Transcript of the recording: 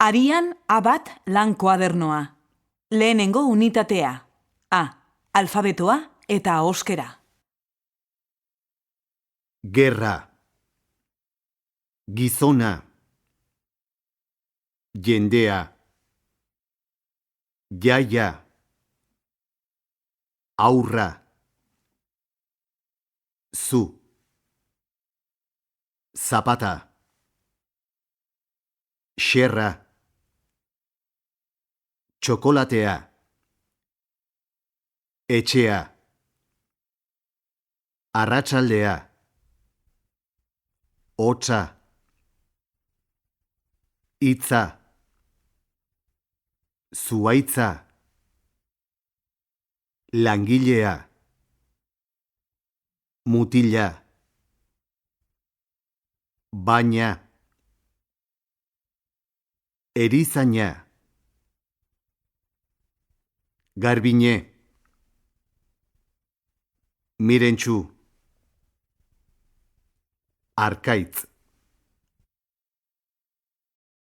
Arian A1 lan koadernoa. Lehenengo unitatea. A. Alfabetoa eta ahoskera. Gerra. Gizona. Jendea. Jaia. Aurra. Zu. Zapata. Xerra. Txokolatea. Etxea. Arratsaldea. Hotza. Hitza. Zuhaitza. Langilea. Mutila. Baina. Erizaina. Garbine. Mirentxu. Arkaitz.